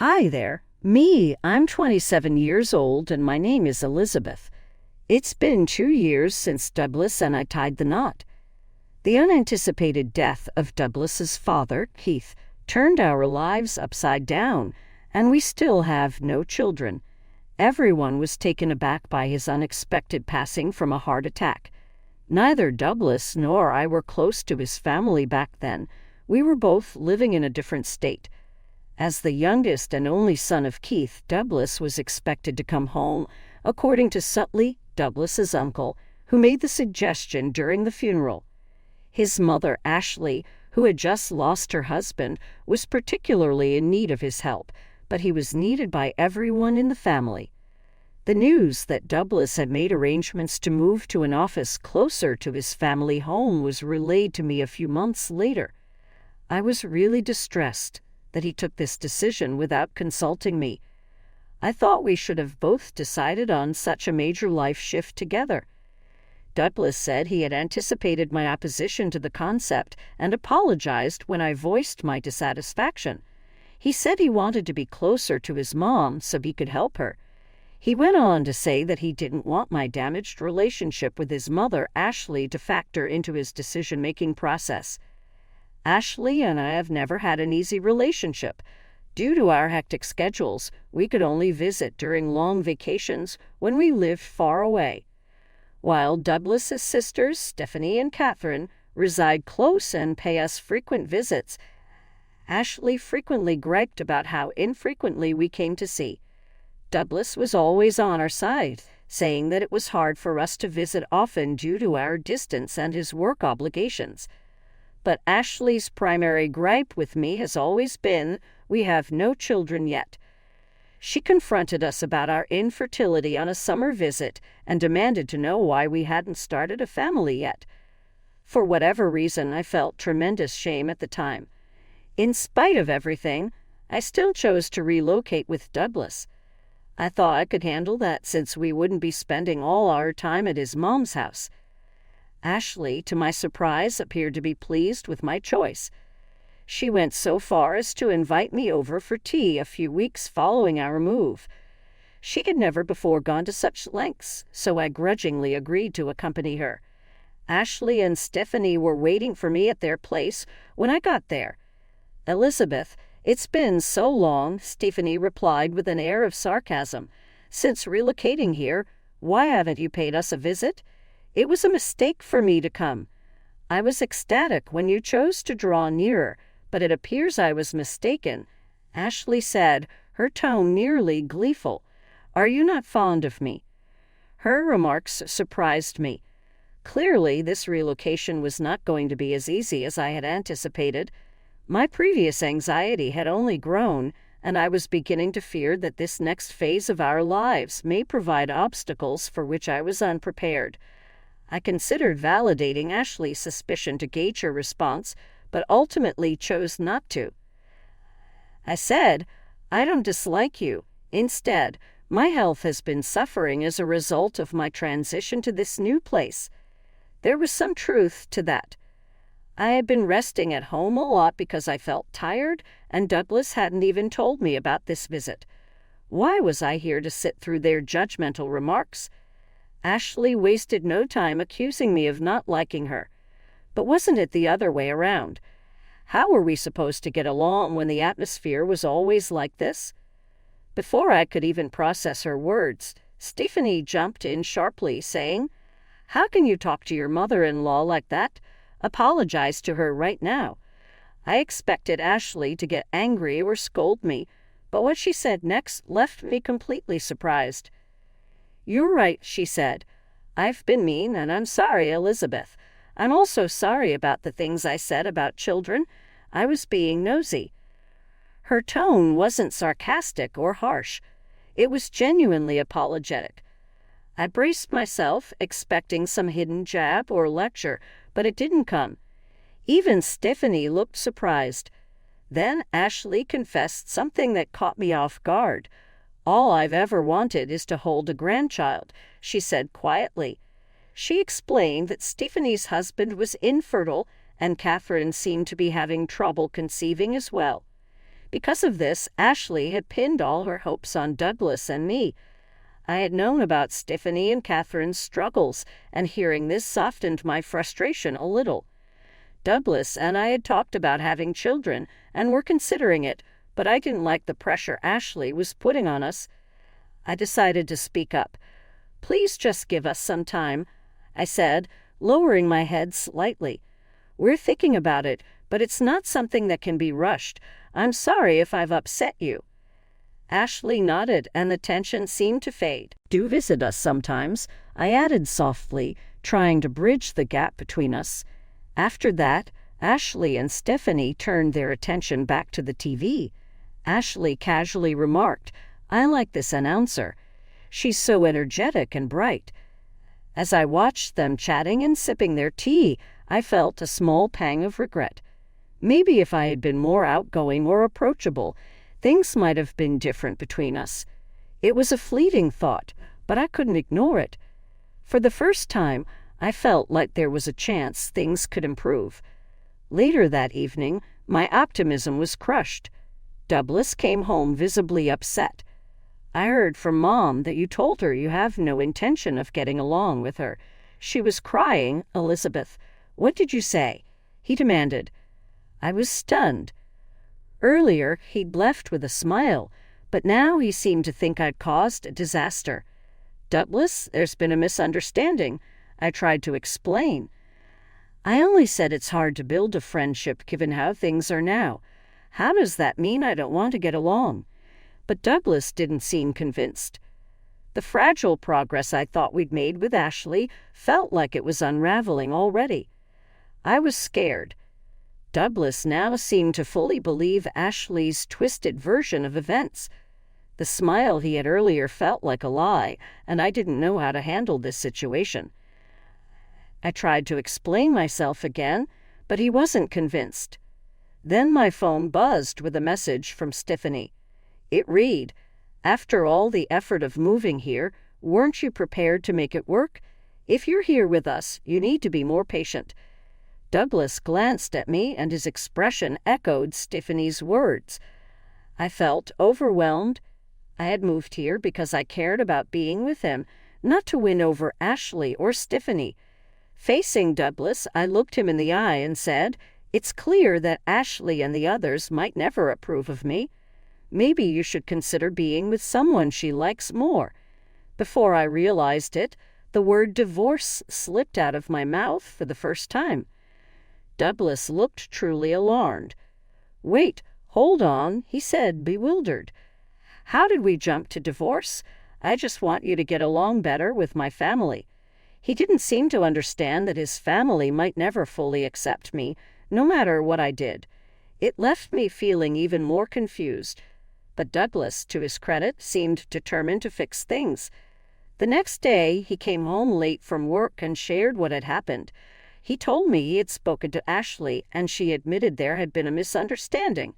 Hi there. I'm 27 years old and my name is Elizabeth. It's been 2 years since Douglas and I tied the knot. The unanticipated death of Douglas's father, Keith, turned our lives upside down, and we still have no children. Everyone was taken aback by his unexpected passing from a heart attack. Neither Douglas nor I were close to his family back then. We were both living in a different state. As the youngest and only son of Keith, Douglas was expected to come home, according to Sutley, Douglas's uncle, who made the suggestion during the funeral. His mother, Ashley, who had just lost her husband, was particularly in need of his help, but he was needed by everyone in the family. The news that Douglas had made arrangements to move to an office closer to his family home was relayed to me a few months later. I was really distressed that he took this decision without consulting me. I thought we should have both decided on such a major life shift together. Douglas said he had anticipated my opposition to the concept and apologized when I voiced my dissatisfaction. He said he wanted to be closer to his mom so he could help her. He went on to say that he didn't want my damaged relationship with his mother, Ashley, to factor into his decision-making process. Ashley and I have never had an easy relationship. Due to our hectic schedules, we could only visit during long vacations when we lived far away. While Douglas's sisters, Stephanie and Catherine, reside close and pay us frequent visits, Ashley frequently griped about how infrequently we came to see. Douglas was always on our side, saying that it was hard for us to visit often due to our distance and his work obligations. But Ashley's primary gripe with me has always been, we have no children yet. She confronted us about our infertility on a summer visit and demanded to know why we hadn't started a family yet. For whatever reason, I felt tremendous shame at the time. In spite of everything, I still chose to relocate with Douglas. I thought I could handle that since we wouldn't be spending all our time at his mom's house. Ashley, to my surprise, appeared to be pleased with my choice. She went so far as to invite me over for tea a few weeks following our move. She had never before gone to such lengths, so I grudgingly agreed to accompany her. Ashley and Stephanie were waiting for me at their place when I got there. "Elizabeth, it's been so long," Stephanie replied with an air of sarcasm. "Since relocating here, why haven't you paid us a visit? It was a mistake for me to come. I was ecstatic when you chose to draw nearer, but it appears I was mistaken," Ashley said, her tone nearly gleeful. "Are you not fond of me?" Her remarks surprised me. Clearly, this relocation was not going to be as easy as I had anticipated. My previous anxiety had only grown, and I was beginning to fear that this next phase of our lives may provide obstacles for which I was unprepared. I considered validating Ashley's suspicion to gauge her response, but ultimately chose not to. I said, "I don't dislike you. Instead, my health has been suffering as a result of my transition to this new place." There was some truth to that. I had been resting at home a lot because I felt tired, and Douglas hadn't even told me about this visit. Why was I here to sit through their judgmental remarks? Ashley wasted no time accusing me of not liking her. But wasn't it the other way around? How were we supposed to get along when the atmosphere was always like this? Before I could even process her words, Stephanie jumped in sharply, saying, "How can you talk to your mother-in-law like that? Apologize to her right now." I expected Ashley to get angry or scold me, but what she said next left me completely surprised. "You're right," she said. "I've been mean, and I'm sorry, Elizabeth. I'm also sorry about the things I said about children. I was being nosy." Her tone wasn't sarcastic or harsh. It was genuinely apologetic. I braced myself, expecting some hidden jab or lecture, but it didn't come. Even Stephanie looked surprised. Then Ashley confessed something that caught me off guard. "All I've ever wanted is to hold a grandchild," she said quietly. She explained that Stephanie's husband was infertile and Catherine seemed to be having trouble conceiving as well. Because of this, Ashley had pinned all her hopes on Douglas and me. I had known about Stephanie and Catherine's struggles, and hearing this softened my frustration a little. Douglas and I had talked about having children, and were considering it, but I didn't like the pressure Ashley was putting on us. I decided to speak up. "Please just give us some time," I said, lowering my head slightly. "We're thinking about it, but it's not something that can be rushed. I'm sorry if I've upset you." Ashley nodded, and the tension seemed to fade. "Do visit us sometimes," I added softly, trying to bridge the gap between us. After that, Ashley and Stephanie turned their attention back to the TV. Ashley casually remarked, "I like this announcer. She's so energetic and bright." As I watched them chatting and sipping their tea, I felt a small pang of regret. Maybe if I had been more outgoing or approachable, things might have been different between us. It was a fleeting thought, but I couldn't ignore it. For the first time, I felt like there was a chance things could improve. Later that evening, my optimism was crushed. Douglas came home visibly upset. "I heard from Mom that you told her you have no intention of getting along with her. She was crying, Elizabeth. What did you say?" he demanded. I was stunned. Earlier, he'd left with a smile, but now he seemed to think I'd caused a disaster. "Douglas, there's been a misunderstanding," I tried to explain. "I only said it's hard to build a friendship given how things are now. How does that mean I don't want to get along?" But Douglas didn't seem convinced. The fragile progress I thought we'd made with Ashley felt like it was unraveling already. I was scared. Douglas now seemed to fully believe Ashley's twisted version of events. The smile he had earlier felt like a lie, and I didn't know how to handle this situation. I tried to explain myself again, but he wasn't convinced. Then my phone buzzed with a message from Stephanie. It read, "After all the effort of moving here, weren't you prepared to make it work? If you're here with us, you need to be more patient." Douglas glanced at me, and his expression echoed Stephanie's words. I felt overwhelmed. I had moved here because I cared about being with him, not to win over Ashley or Stephanie. Facing Douglas, I looked him in the eye and said, "It's clear that Ashley and the others might never approve of me. Maybe you should consider being with someone she likes more." Before I realized it, the word divorce slipped out of my mouth for the first time. Douglas looked truly alarmed. "Wait, hold on," he said, bewildered. "How did we jump to divorce? I just want you to get along better with my family." He didn't seem to understand that his family might never fully accept me, no matter what I did. It left me feeling even more confused. But Douglas, to his credit, seemed determined to fix things. The next day, he came home late from work and shared what had happened. He told me he had spoken to Ashley, and she admitted there had been a misunderstanding.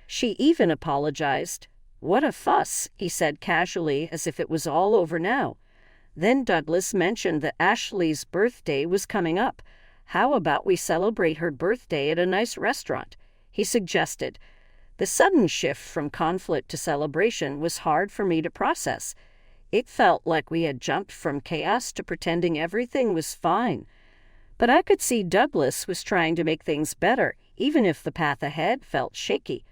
She even apologized. "What a fuss," he said casually, as if it was all over now. Then Douglas mentioned that Ashley's birthday was coming up. "How about we celebrate her birthday at a nice restaurant?" he suggested. The sudden shift from conflict to celebration was hard for me to process. It felt like we had jumped from chaos to pretending everything was fine. But I could see Douglas was trying to make things better, even if the path ahead felt shaky.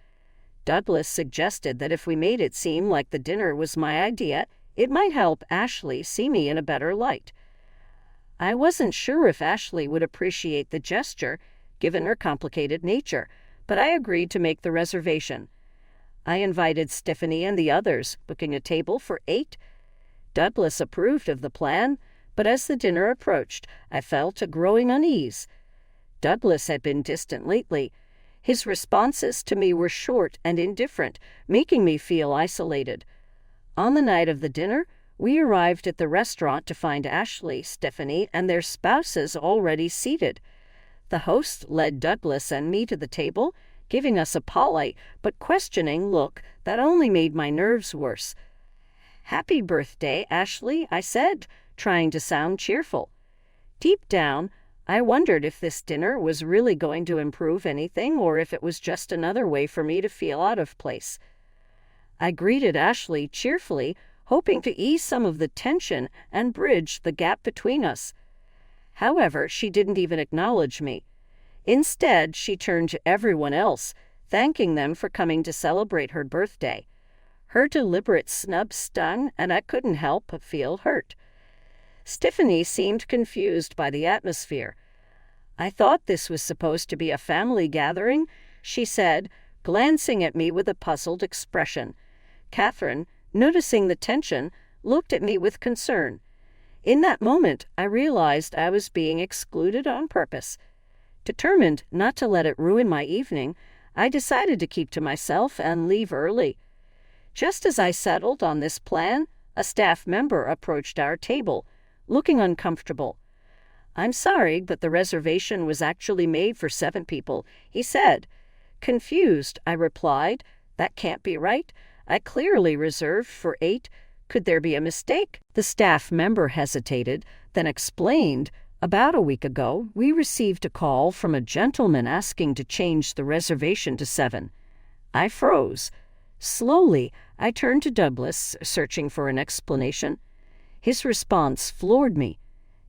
Douglas suggested that if we made it seem like the dinner was my idea, it might help Ashley see me in a better light. I wasn't sure if Ashley would appreciate the gesture, given her complicated nature, but I agreed to make the reservation. I invited Stephanie and the others, booking a table for 8. Douglas approved of the plan, but as the dinner approached, I felt a growing unease. Douglas had been distant lately. His responses to me were short and indifferent, making me feel isolated. On the night of the dinner, we arrived at the restaurant to find Ashley, Stephanie, and their spouses already seated. The host led Douglas and me to the table, giving us a polite but questioning look that only made my nerves worse. "Happy birthday, Ashley," I said, trying to sound cheerful. Deep down, I wondered if this dinner was really going to improve anything or if it was just another way for me to feel out of place. I greeted Ashley cheerfully, hoping to ease some of the tension and bridge the gap between us. However, she didn't even acknowledge me. Instead, she turned to everyone else, thanking them for coming to celebrate her birthday. Her deliberate snub stung, and I couldn't help but feel hurt. Tiffany seemed confused by the atmosphere. "I thought this was supposed to be a family gathering," she said, glancing at me with a puzzled expression. Catherine, noticing the tension, looked at me with concern. In that moment, I realized I was being excluded on purpose. Determined not to let it ruin my evening, I decided to keep to myself and leave early. Just as I settled on this plan, a staff member approached our table, looking uncomfortable. "I'm sorry, but the reservation was actually made for 7 people," he said. Confused, I replied, "That can't be right. I clearly reserved for 8. Could there be a mistake?" The staff member hesitated, then explained, "About a week ago, we received a call from a gentleman asking to change the reservation to 7. I froze. Slowly, I turned to Douglas, searching for an explanation. His response floored me.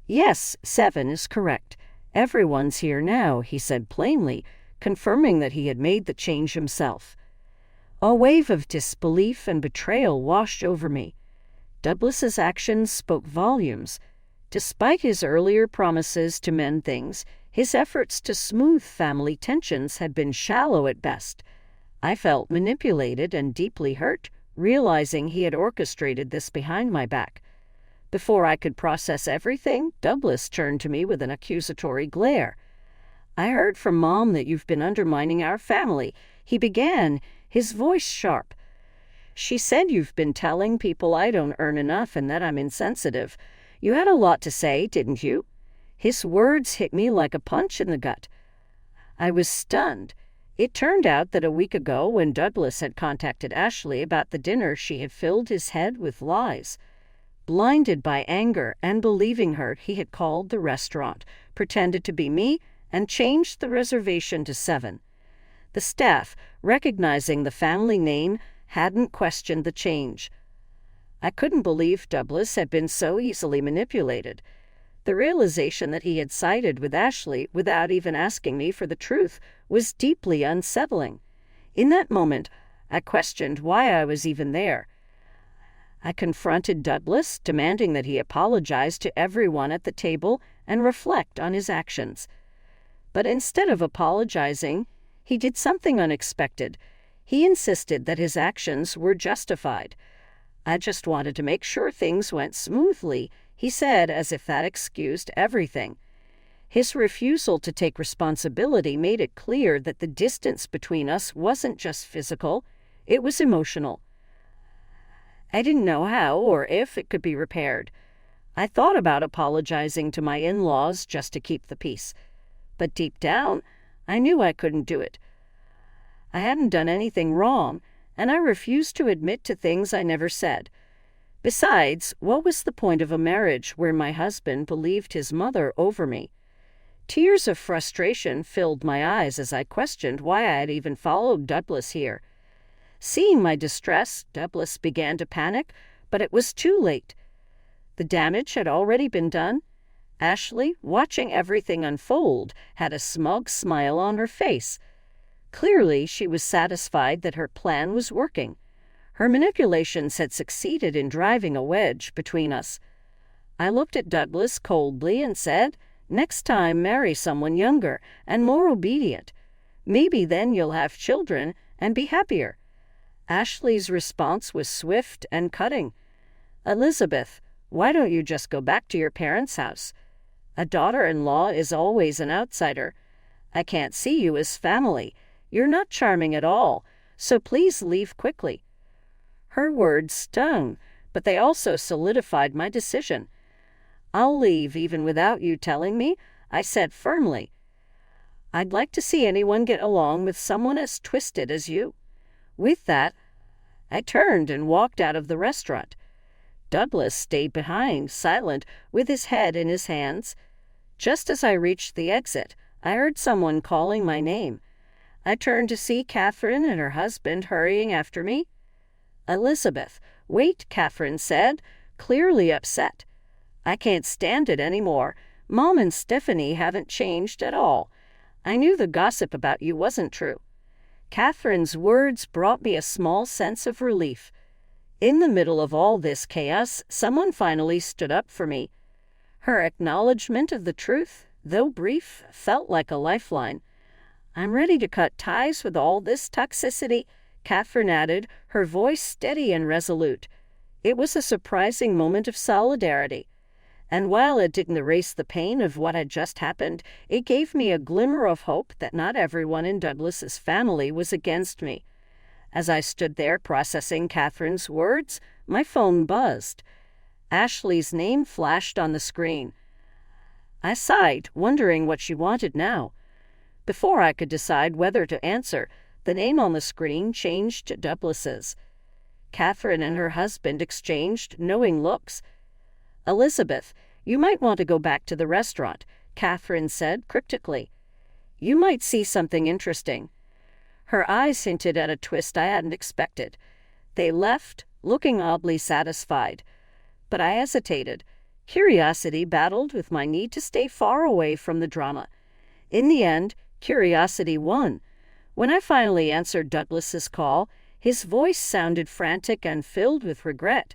"Yes, 7 is correct. Everyone's here now," he said plainly, confirming that he had made the change himself. A wave of disbelief and betrayal washed over me. Douglas's actions spoke volumes. Despite his earlier promises to mend things, his efforts to smooth family tensions had been shallow at best. I felt manipulated and deeply hurt, realizing he had orchestrated this behind my back. Before I could process everything, Douglas turned to me with an accusatory glare. "I heard from Mom that you've been undermining our family," he began, his voice sharp. "She said you've been telling people I don't earn enough and that I'm insensitive. You had a lot to say, didn't you?" His words hit me like a punch in the gut. I was stunned. It turned out that a week ago, when Douglas had contacted Ashley about the dinner, she had filled his head with lies. Blinded by anger and believing her, he had called the restaurant, pretended to be me, and changed the reservation to 7. The staff, recognizing the family name, hadn't questioned the change. I couldn't believe Douglas had been so easily manipulated. The realization that he had sided with Ashley without even asking me for the truth was deeply unsettling. In that moment, I questioned why I was even there. I confronted Douglas, demanding that he apologize to everyone at the table and reflect on his actions. But instead of apologizing, he did something unexpected. He insisted that his actions were justified. "I just wanted to make sure things went smoothly," he said, as if that excused everything. His refusal to take responsibility made it clear that the distance between us wasn't just physical, it was emotional. I didn't know how or if it could be repaired. I thought about apologizing to my in-laws just to keep the peace. But deep down, I knew I couldn't do it. I hadn't done anything wrong, and I refused to admit to things I never said. Besides, what was the point of a marriage where my husband believed his mother over me? Tears of frustration filled my eyes as I questioned why I had even followed Douglas here. Seeing my distress, Douglas began to panic, but it was too late. The damage had already been done. Ashley, watching everything unfold, had a smug smile on her face. Clearly, she was satisfied that her plan was working. Her manipulations had succeeded in driving a wedge between us. I looked at Douglas coldly and said, "Next time, marry someone younger and more obedient. Maybe then you'll have children and be happier." Ashley's response was swift and cutting. "Elizabeth, why don't you just go back to your parents' house? A daughter-in-law is always an outsider. I can't see you as family. You're not charming at all, so please leave quickly." Her words stung, but they also solidified my decision. "I'll leave even without you telling me," I said firmly. "I'd like to see anyone get along with someone as twisted as you." With that, I turned and walked out of the restaurant. Douglas stayed behind, silent, with his head in his hands. Just as I reached the exit, I heard someone calling my name. I turned to see Catherine and her husband hurrying after me. "Elizabeth, wait," Catherine said, clearly upset. "I can't stand it anymore. Mom and Stephanie haven't changed at all. I knew the gossip about you wasn't true." Catherine's words brought me a small sense of relief. In the middle of all this chaos, someone finally stood up for me. Her acknowledgement of the truth, though brief, felt like a lifeline. "I'm ready to cut ties with all this toxicity," Catherine added, her voice steady and resolute. It was a surprising moment of solidarity. And while it didn't erase the pain of what had just happened, it gave me a glimmer of hope that not everyone in Douglas's family was against me. As I stood there processing Catherine's words, my phone buzzed. Ashley's name flashed on the screen. I sighed, wondering what she wanted now. Before I could decide whether to answer, the name on the screen changed to Douglas's. Catherine and her husband exchanged knowing looks. "Elizabeth, you might want to go back to the restaurant," Catherine said cryptically. "You might see something interesting." Her eyes hinted at a twist I hadn't expected. They left, looking oddly satisfied. But I hesitated. Curiosity battled with my need to stay far away from the drama. In the end, curiosity won. When I finally answered Douglas's call, his voice sounded frantic and filled with regret.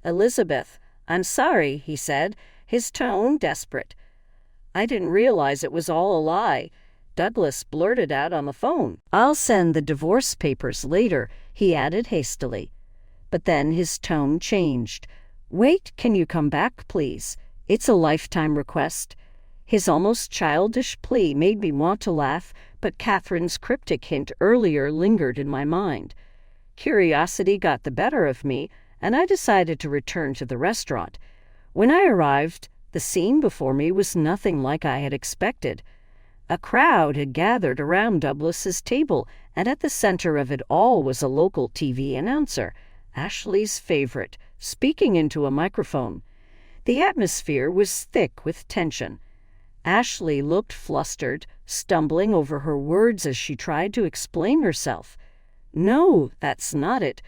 "Elizabeth, I'm sorry," he said, his tone desperate. "I didn't realize it was all a lie," Douglas blurted out on the phone. "I'll send the divorce papers later," he added hastily. But then his tone changed. "Wait, can you come back, please? It's a lifetime request." His almost childish plea made me want to laugh, but Catherine's cryptic hint earlier lingered in my mind. Curiosity got the better of me, and I decided to return to the restaurant. When I arrived, the scene before me was nothing like I had expected. A crowd had gathered around Douglas's table, and at the center of it all was a local TV announcer, Ashley's favorite, speaking into a microphone. The atmosphere was thick with tension. Ashley looked flustered, stumbling over her words as she tried to explain herself. "No, that's not it.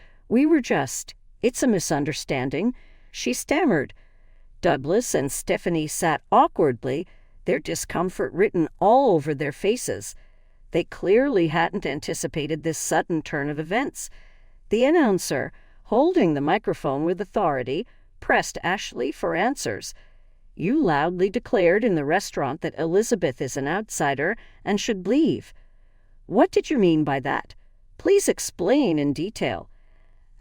It's a misunderstanding," she stammered. Douglas and Stephanie sat awkwardly, their discomfort written all over their faces. They clearly hadn't anticipated this sudden turn of events. The announcer, holding the microphone with authority, pressed Ashley for answers. "You loudly declared in the restaurant that Elizabeth is an outsider and should leave. What did you mean by that? Please explain in detail."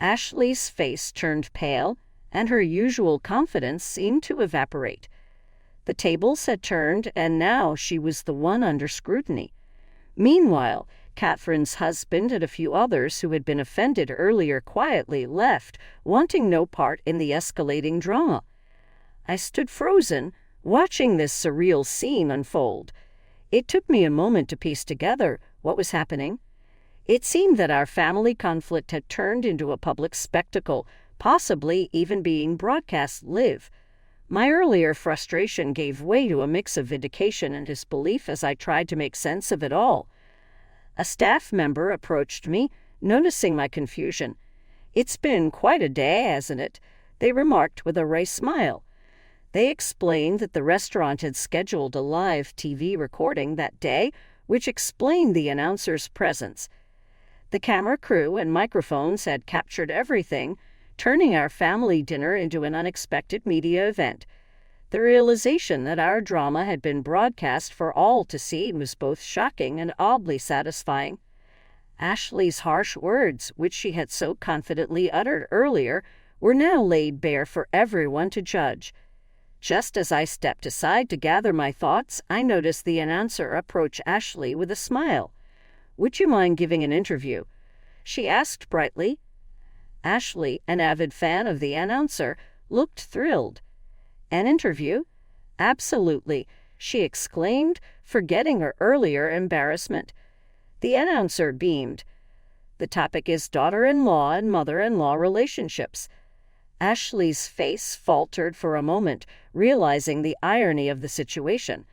Ashley's face turned pale, and her usual confidence seemed to evaporate. The tables had turned, and now she was the one under scrutiny. Meanwhile, Catherine's husband and a few others who had been offended earlier quietly left, wanting no part in the escalating drama. I stood frozen, watching this surreal scene unfold. It took me a moment to piece together what was happening. It seemed that our family conflict had turned into a public spectacle, possibly even being broadcast live. My earlier frustration gave way to a mix of vindication and disbelief as I tried to make sense of it all. A staff member approached me, noticing my confusion. "It's been quite a day, hasn't it?" they remarked with a wry smile. They explained that the restaurant had scheduled a live TV recording that day, which explained the announcer's presence. The camera crew and microphones had captured everything, turning our family dinner into an unexpected media event. The realization that our drama had been broadcast for all to see was both shocking and oddly satisfying. Ashley's harsh words, which she had so confidently uttered earlier, were now laid bare for everyone to judge. Just as I stepped aside to gather my thoughts, I noticed the announcer approach Ashley with a smile. "Would you mind giving an interview?" she asked brightly. Ashley, an avid fan of the announcer, looked thrilled. "An interview?" "Absolutely," she exclaimed, forgetting her earlier embarrassment. The announcer beamed. "The topic is daughter-in-law and mother-in-law relationships." Ashley's face faltered for a moment, realizing the irony of the situation.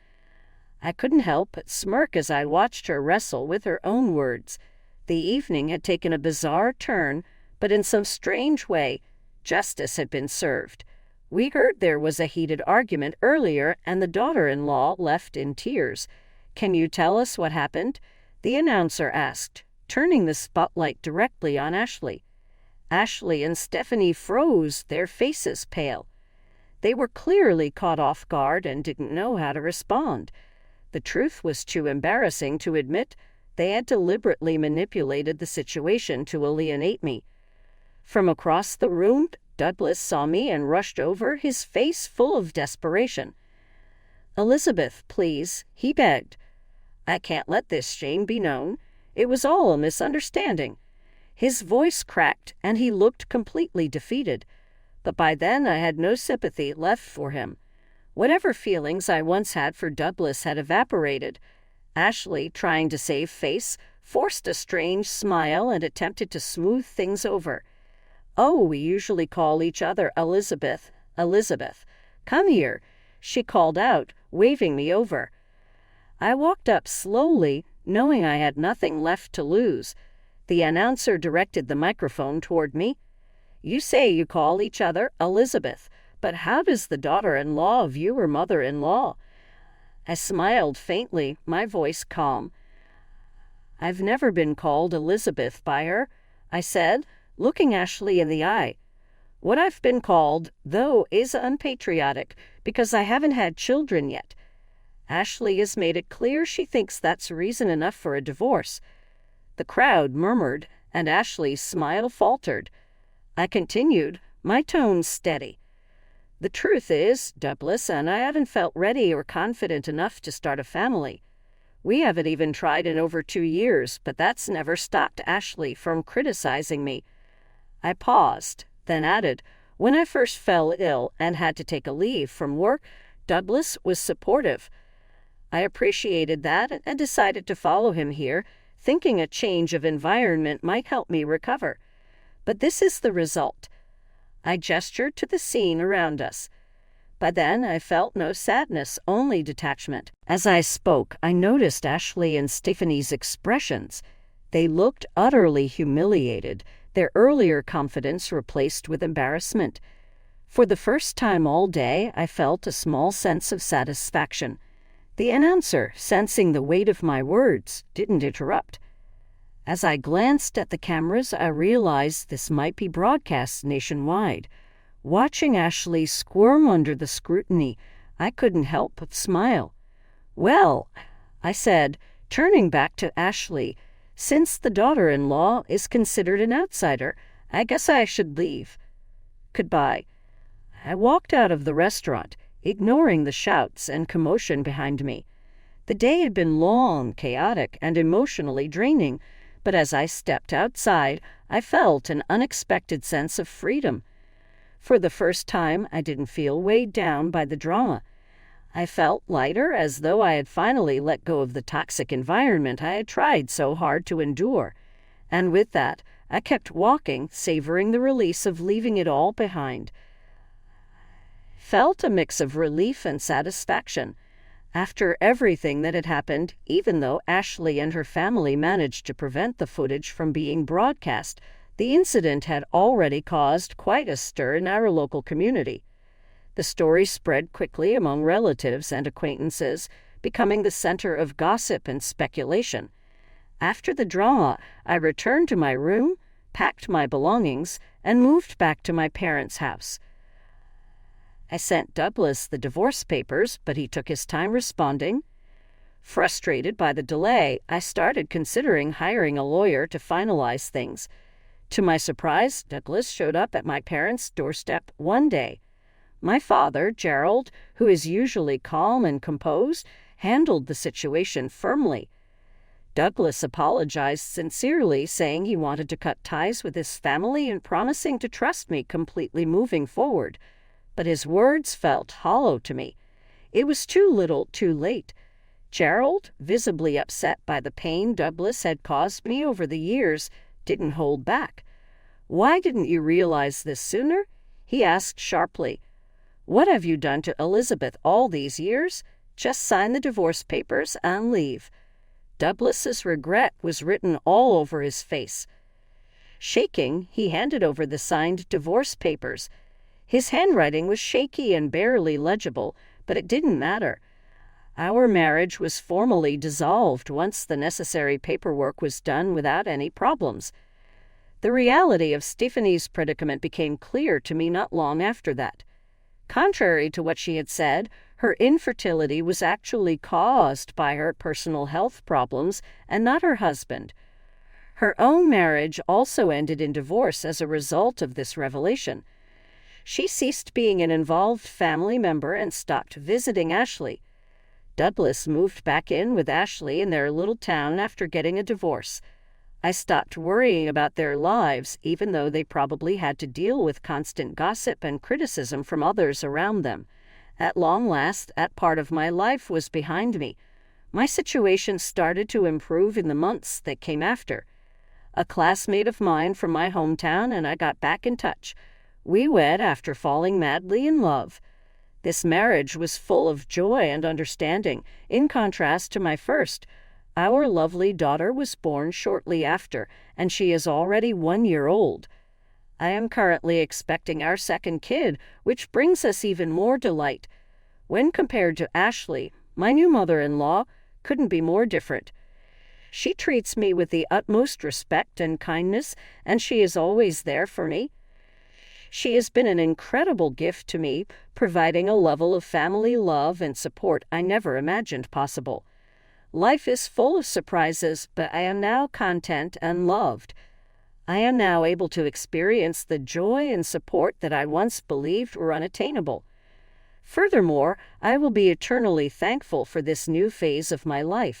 I couldn't help but smirk as I watched her wrestle with her own words. The evening had taken a bizarre turn, but in some strange way, justice had been served. We heard there was a heated argument earlier, and the daughter-in-law left in tears. "Can you tell us what happened?" the announcer asked, turning the spotlight directly on Ashley. Ashley and Stephanie froze, their faces pale. They were clearly caught off guard and didn't know how to respond. The truth was too embarrassing to admit. They had deliberately manipulated the situation to alienate me. From across the room, Douglas saw me and rushed over, his face full of desperation. "Elizabeth, please," he begged. "I can't let this shame be known. It was all a misunderstanding." His voice cracked, and he looked completely defeated. But by then I had no sympathy left for him. Whatever feelings I once had for Douglas had evaporated. Ashley, trying to save face, forced a strange smile and attempted to smooth things over. "Oh, we usually call each other Elizabeth. Elizabeth, come here," she called out, waving me over. I walked up slowly, knowing I had nothing left to lose. The announcer directed the microphone toward me. "You say you call each other Elizabeth, but how does the daughter-in-law view her mother-in-law?" I smiled faintly, my voice calm. "I've never been called Elizabeth by her," I said, looking Ashley in the eye. "What I've been called, though, is unpatriotic, because I haven't had children yet." Ashley has made it clear she thinks that's reason enough for a divorce. The crowd murmured, and Ashley's smile faltered. I continued, my tone steady. "The truth is, Douglas and I haven't felt ready or confident enough to start a family. We haven't even tried in over 2 years, but that's never stopped Ashley from criticizing me." I paused, then added, "When I first fell ill and had to take a leave from work, Douglas was supportive. I appreciated that and decided to follow him here, thinking a change of environment might help me recover. But this is the result." I gestured to the scene around us. By then I felt no sadness, only detachment. As I spoke, I noticed Ashley and Stephanie's expressions. They looked utterly humiliated, their earlier confidence replaced with embarrassment. For the first time all day, I felt a small sense of satisfaction. The announcer, sensing the weight of my words, didn't interrupt. As I glanced at the cameras, I realized this might be broadcast nationwide. Watching Ashley squirm under the scrutiny, I couldn't help but smile. "Well," I said, turning back to Ashley, "since the daughter-in-law is considered an outsider, I guess I should leave. Goodbye." I walked out of the restaurant, ignoring the shouts and commotion behind me. The day had been long, chaotic, and emotionally draining, but as I stepped outside, I felt an unexpected sense of freedom. For the first time, I didn't feel weighed down by the drama. I felt lighter, as though I had finally let go of the toxic environment I had tried so hard to endure. And with that, I kept walking, savoring the release of leaving it all behind. Felt a mix of relief and satisfaction. After everything that had happened, even though Ashley and her family managed to prevent the footage from being broadcast, the incident had already caused quite a stir in our local community. The story spread quickly among relatives and acquaintances, becoming the center of gossip and speculation. After the drama, I returned to my room, packed my belongings, and moved back to my parents' house. I sent Douglas the divorce papers, but he took his time responding. Frustrated by the delay, I started considering hiring a lawyer to finalize things. To my surprise, Douglas showed up at my parents' doorstep one day. My father, Gerald, who is usually calm and composed, handled the situation firmly. Douglas apologized sincerely, saying he wanted to cut ties with his family and promising to trust me completely moving forward. But his words felt hollow to me. It was too little, too late. Gerald, visibly upset by the pain Douglas had caused me over the years, didn't hold back. "Why didn't you realize this sooner?" He asked sharply, "What have you done to Elizabeth all these years? Just sign the divorce papers and leave." Douglas's regret was written all over his face. Shaking, he handed over the signed divorce papers. His handwriting was shaky and barely legible, but it didn't matter. Our marriage was formally dissolved once the necessary paperwork was done without any problems. The reality of Stephanie's predicament became clear to me not long after that. Contrary to what she had said, her infertility was actually caused by her personal health problems and not her husband. Her own marriage also ended in divorce as a result of this revelation. She ceased being an involved family member and stopped visiting Ashley. Douglas moved back in with Ashley in their little town after getting a divorce. I stopped worrying about their lives, even though they probably had to deal with constant gossip and criticism from others around them. At long last, that part of my life was behind me. My situation started to improve in the months that came after. A classmate of mine from my hometown and I got back in touch. We wed after falling madly in love. This marriage was full of joy and understanding, in contrast to my first. Our lovely daughter was born shortly after, and she is already 1 year old. I am currently expecting our second kid, which brings us even more delight. When compared to Ashley, my new mother-in-law couldn't be more different. She treats me with the utmost respect and kindness, and she is always there for me. She has been an incredible gift to me, providing a level of family love and support I never imagined possible. Life is full of surprises, but I am now content and loved. I am now able to experience the joy and support that I once believed were unattainable. Furthermore, I will be eternally thankful for this new phase of my life.